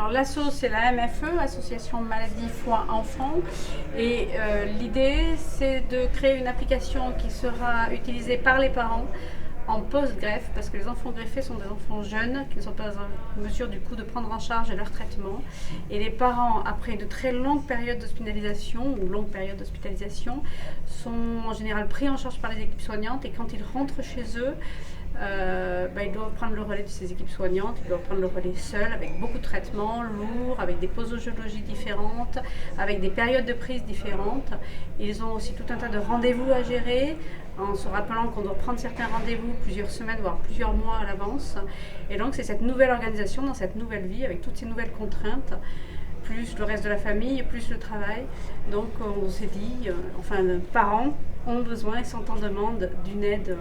Alors l'asso, c'est la MFE, Association Maladie Foie Enfants. Et l'idée, c'est de créer une application qui sera utilisée par les parents en post-greffe, parce que les enfants greffés sont des enfants jeunes qui ne sont pas en mesure du coup de prendre en charge leur traitement. Et les parents, après de très longues périodes d'hospitalisation sont en général pris en charge par les équipes soignantes, et quand ils rentrent chez eux, ils doivent prendre le relais de ces équipes soignantes, ils doivent prendre le relais seuls, avec beaucoup de traitements lourds, avec des posologies différentes, avec des périodes de prise différentes. Ils ont aussi tout un tas de rendez-vous à gérer, en se rappelant qu'on doit prendre certains rendez-vous plusieurs semaines, voire plusieurs mois à l'avance. Et donc c'est cette nouvelle organisation, dans cette nouvelle vie, avec toutes ces nouvelles contraintes, plus le reste de la famille, plus le travail. Donc on s'est dit, les parents ont besoin et sont en demande d'une aide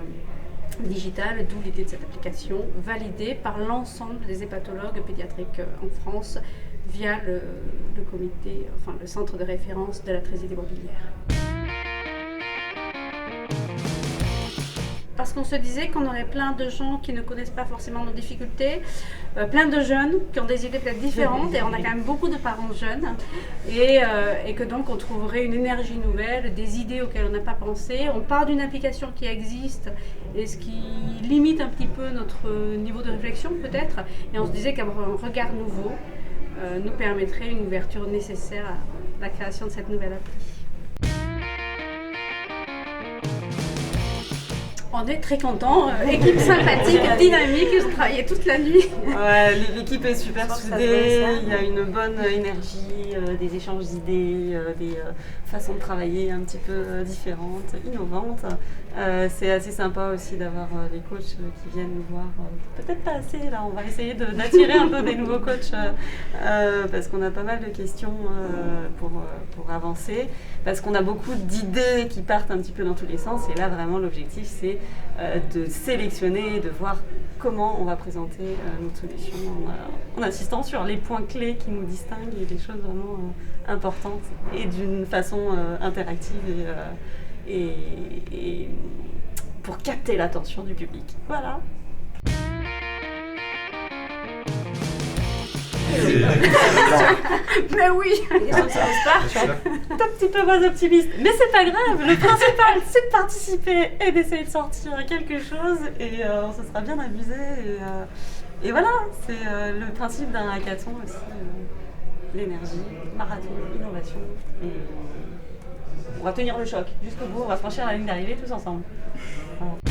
digitale, d'où l'idée de cette application, validée par l'ensemble des hépatologues pédiatriques en France via le comité, le centre de référence de l'atrésie biliaire. Parce qu'on se disait qu'on aurait plein de gens qui ne connaissent pas forcément nos difficultés, plein de jeunes qui ont des idées peut-être différentes, et on a quand même beaucoup de parents jeunes, et que donc on trouverait une énergie nouvelle, des idées auxquelles on n'a pas pensé. On part d'une application qui existe, et ce qui limite un petit peu notre niveau de réflexion peut-être, et on se disait qu'avoir un regard nouveau nous permettrait une ouverture nécessaire à la création de cette nouvelle appli. On est très contents, équipe sympathique, dynamique, ils ont travaillé toute la nuit. Ouais, l'équipe est super soudée, il y a une bonne énergie, des échanges d'idées, des façons de travailler un petit peu différentes, innovantes. C'est assez sympa aussi d'avoir les coachs qui viennent nous voir. Peut-être pas assez, là, on va essayer d'attirer un peu des nouveaux coachs parce qu'on a pas mal de questions pour avancer, parce qu'on a beaucoup d'idées qui partent un petit peu dans tous les sens, et là vraiment l'objectif c'est de sélectionner, de voir comment on va présenter notre solution en insistant sur les points clés qui nous distinguent et des choses vraiment importantes, et d'une façon interactive et pour capter l'attention du public. Voilà. Mais oui, je suis un petit peu moins optimiste, mais c'est pas grave, le principal c'est de participer et d'essayer de sortir quelque chose, et on se sera bien amusé, et voilà, c'est le principe d'un hackathon aussi, l'énergie, marathon, innovation, et on va tenir le choc jusqu'au bout, on va franchir la ligne d'arrivée tous ensemble. Voilà.